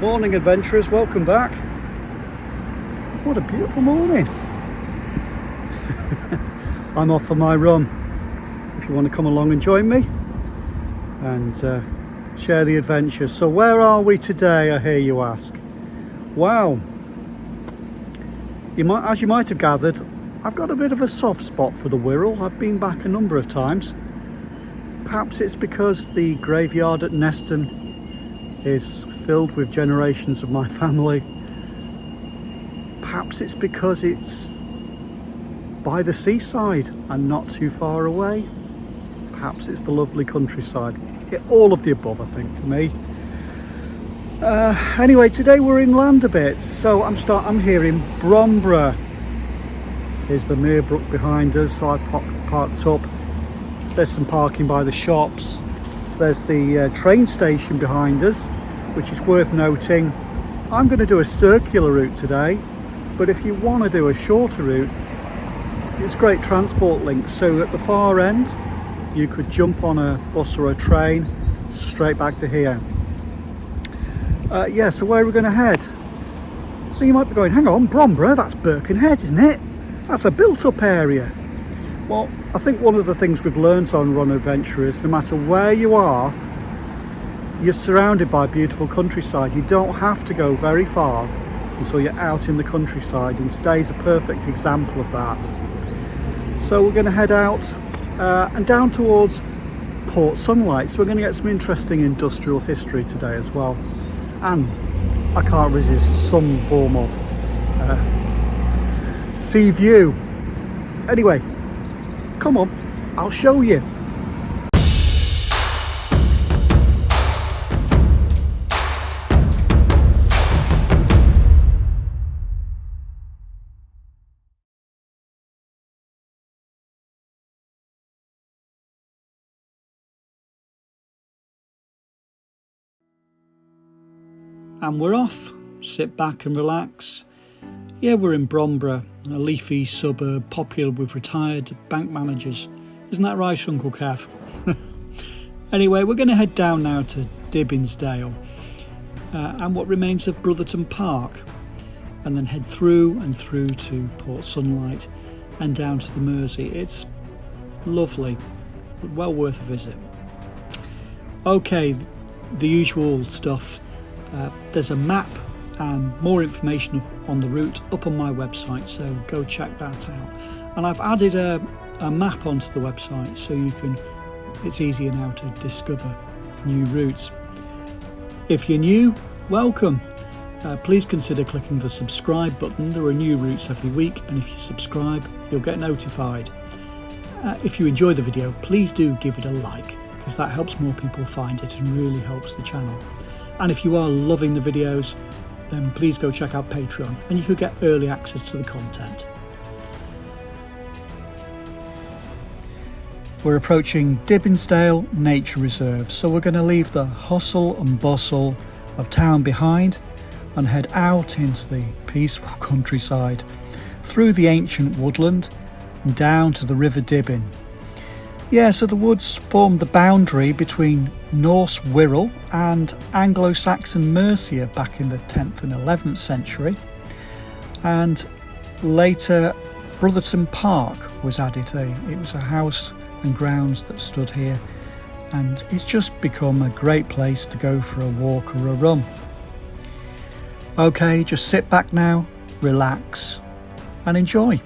Morning adventurers, welcome back. What a beautiful morning. I'm off for my run. If you want to come along and join me and share the adventure. So where are we today, I hear you ask? Wow, as you might have gathered, I've got a bit of a soft spot for the Wirral. I've been back a number of times. Perhaps it's because the graveyard at Neston is filled with generations of my family. Perhaps it's because it's by the seaside and not too far away. Perhaps it's the lovely countryside. All of the above, I think, for me. Anyway, today we're inland a bit, so I'm here in Bromborough. Here's the Merebrook behind us, so I parked up. There's some parking by the shops. There's the train station behind us, which is worth noting. I'm going to do a circular route today, but if you want to do a shorter route, it's great transport links. So at the far end, you could jump on a bus or a train straight back to here. So where are we going to head? So you might be going, hang on, Bromborough, that's Birkenhead, isn't it? That's a built-up area. Well, I think one of the things we've learnt on Run Adventure is no matter where you are, you're surrounded by beautiful countryside. You don't have to go very far until you're out in the countryside, and today's a perfect example of that. So we're going to head out and down towards Port Sunlight. So we're going to get some interesting industrial history today as well. And I can't resist some form of sea view. Anyway, come on, I'll show you. And we're off. Sit back and relax. Yeah, we're in Bromborough, a leafy suburb popular with retired bank managers. Isn't that right, Uncle Kev? Anyway, we're going to head down now to Dibbinsdale and what remains of Brotherton Park, and then head through to Port Sunlight and down to the Mercia. It's lovely, well worth a visit. Okay, the usual stuff. There's a map and more information on the route up on my website, so go check that out. And I've added a map onto the website so it's easier now to discover new routes. If you're new, welcome. Please consider clicking the subscribe button. There are new routes every week, and if you subscribe, you'll get notified. If you enjoy the video, please do give it a like, because that helps more people find it and really helps the channel. And if you are loving the videos, then please go check out Patreon and you could get early access to the content. We're approaching Dibbinsdale Nature Reserve, so we're going to leave the hustle and bustle of town behind and head out into the peaceful countryside, through the ancient woodland and down to the River Dibbin. Yeah, so the woods form the boundary between Norse Wirral and Anglo-Saxon Mercia back in the 10th and 11th century. And later Brotherton Park was added. It was a house and grounds that stood here, and it's just become a great place to go for a walk or a run. Okay, just sit back now, relax and enjoy.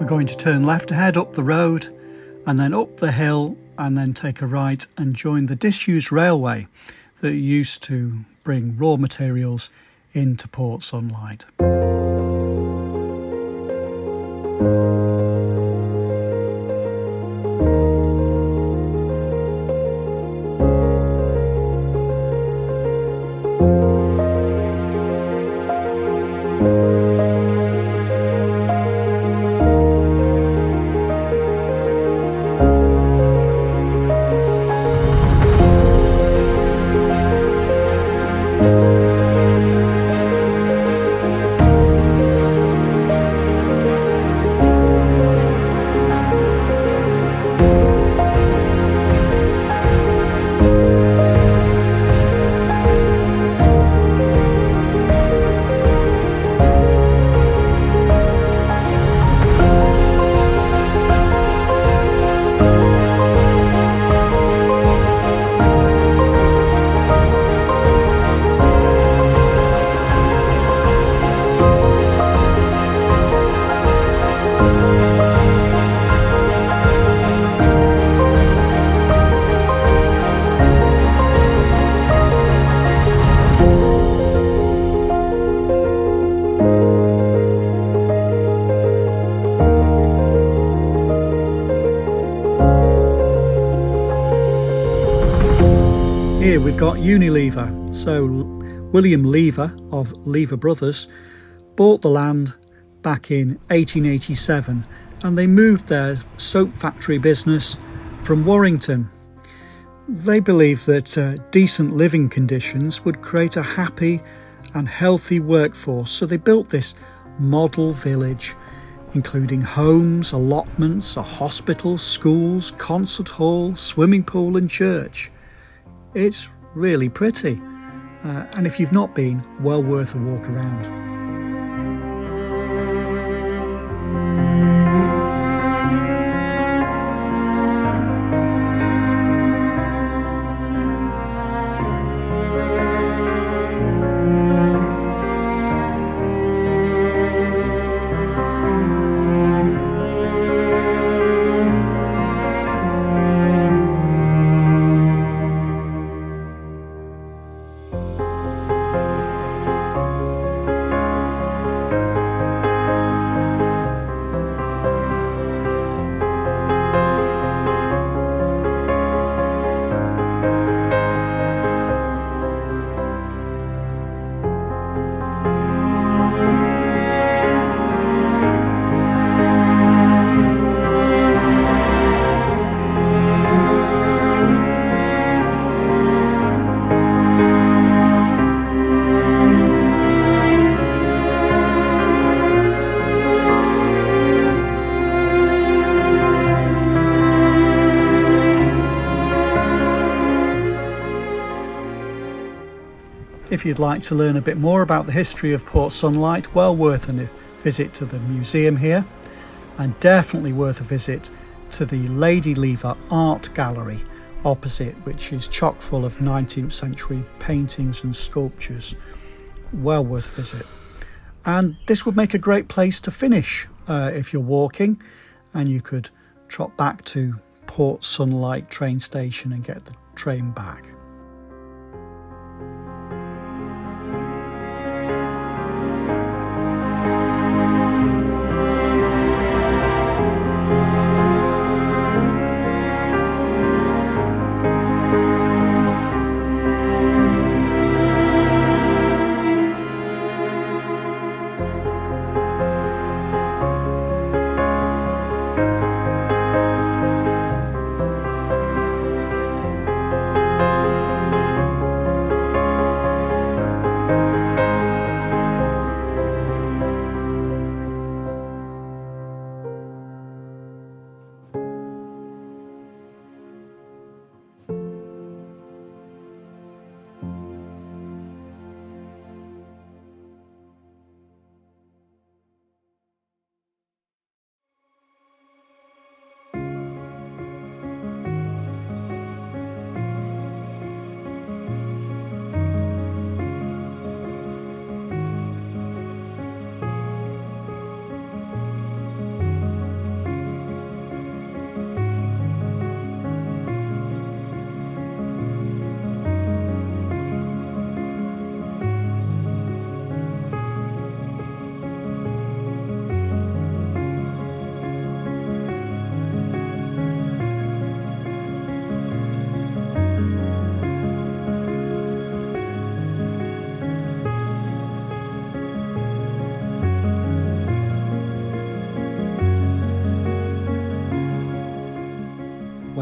We're going to turn left ahead up the road and then up the hill and then take a right and join the disused railway that used to bring raw materials into Port Sunlight. Here we've got Unilever. So William Lever of Lever Brothers bought the land back in 1887 and they moved their soap factory business from Warrington. They believed that decent living conditions would create a happy and healthy workforce, so they built this model village including homes, allotments, a hospital, schools, concert hall, swimming pool and church. It's really pretty, and if you've not been, well worth a walk around. If you'd like to learn a bit more about the history of Port Sunlight, well worth a visit to the museum here, and definitely worth a visit to the Lady Lever Art Gallery opposite, which is chock full of 19th century paintings and sculptures. Well worth a visit. And this would make a great place to finish if you're walking, and you could trot back to Port Sunlight train station and get the train back.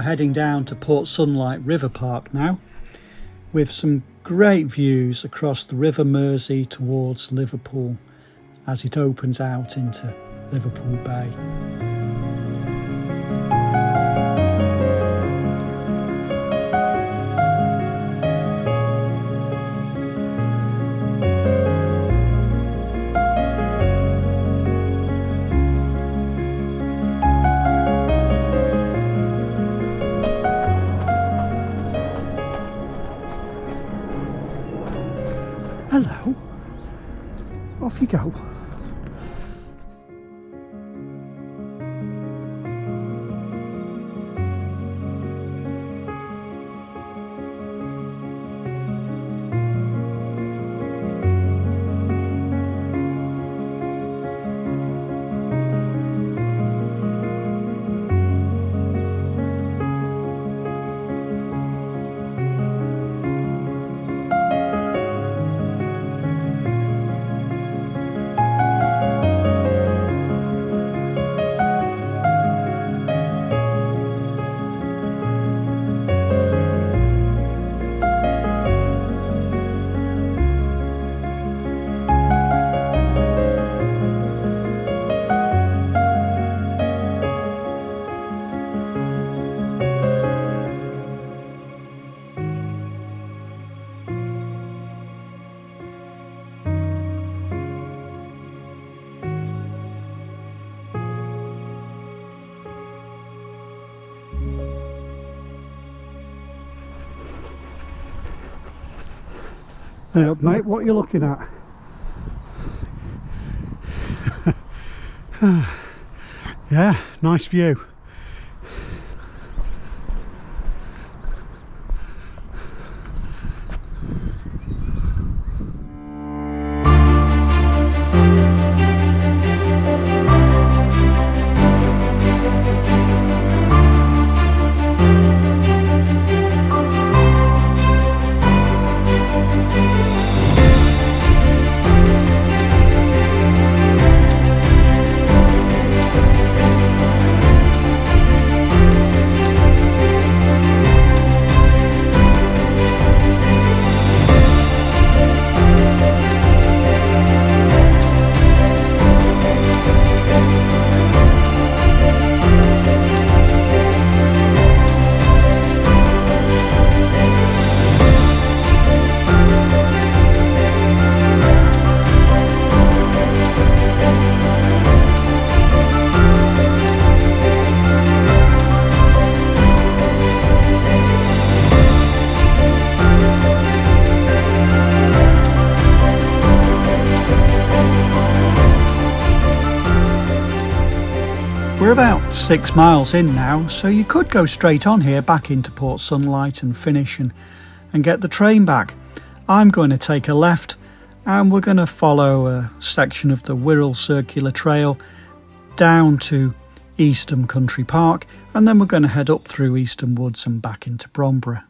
We're heading down to Port Sunlight River Park now, with some great views across the River Mersey towards Liverpool as it opens out into Liverpool Bay. Hello. Off you go. Hey up mate, what are you looking at? Yeah, nice view. We're about 6 miles in now, so you could go straight on here back into Port Sunlight and finish and get the train back. I'm going to take a left and we're going to follow a section of the Wirral Circular Trail down to Eastham Country Park, and then we're going to head up through Eastham Woods and back into Bromborough.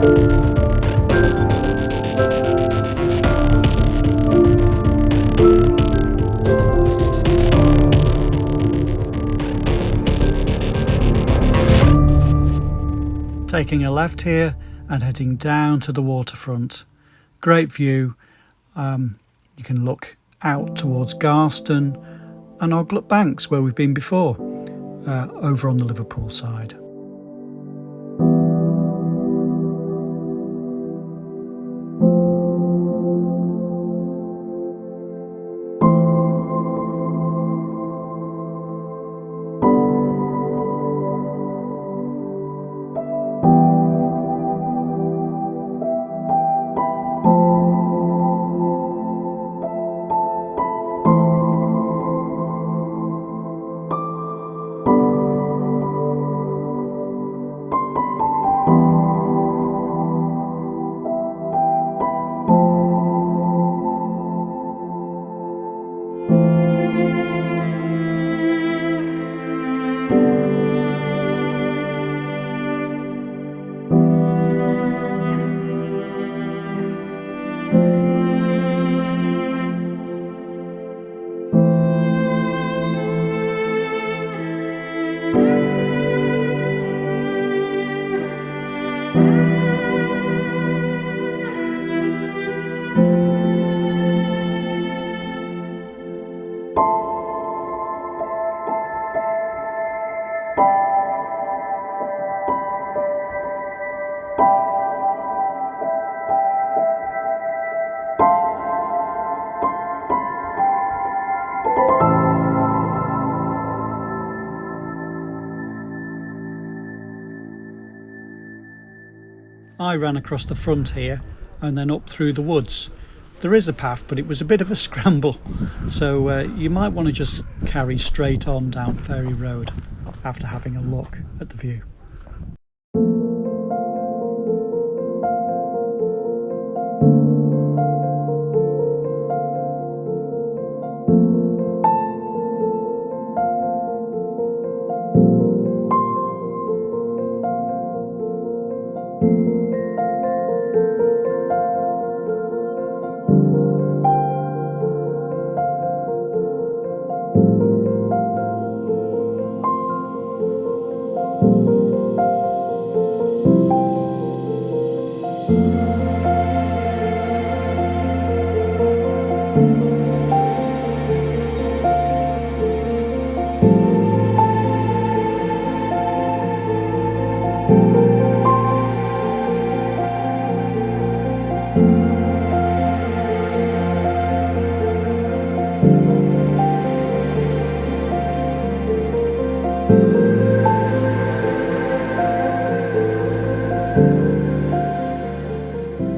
Taking a left here and heading down to the waterfront. Great view. You can look out towards Garston and Oglet Banks, where we've been before, over on the Liverpool side. I ran across the front here and then up through the woods. There is a path, but it was a bit of a scramble, so you might want to just carry straight on down Ferry Road after having a look at the view.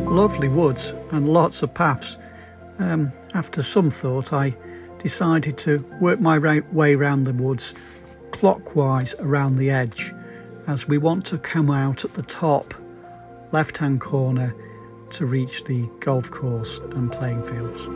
Lovely woods and lots of paths. After some thought, I decided to work my way around the woods clockwise around the edge, as we want to come out at the top left hand corner to reach the golf course and playing fields.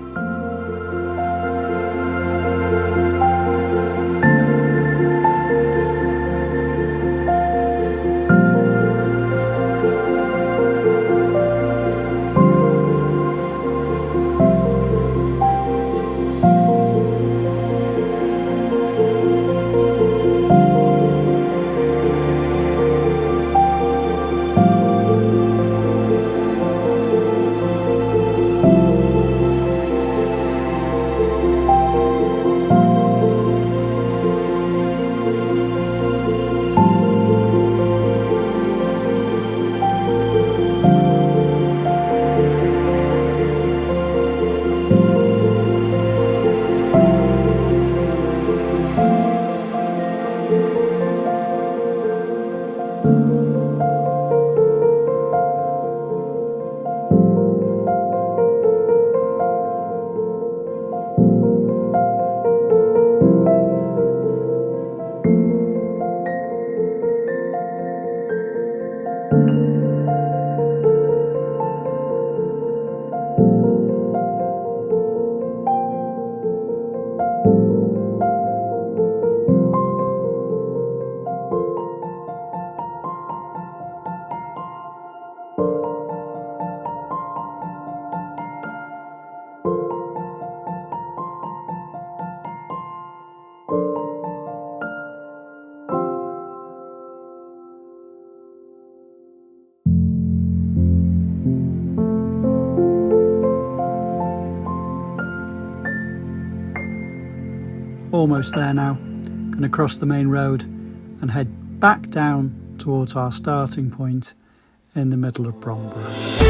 almost there now. Going to cross the main road and head back down towards our starting point in the middle of Bromborough.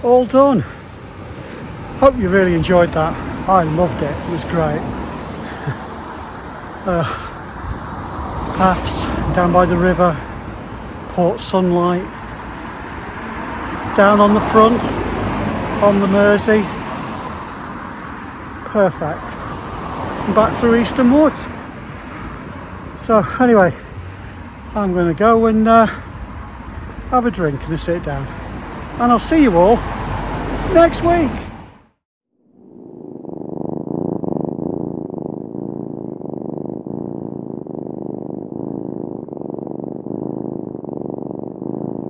All done. Hope you really enjoyed that. I loved it. It was great. Paths down by the river, port sunlight, down on the front, on the Mersey. Perfect. And back through Eastham Woods. So anyway, I'm going to go and have a drink and a sit down. And I'll see you all next week.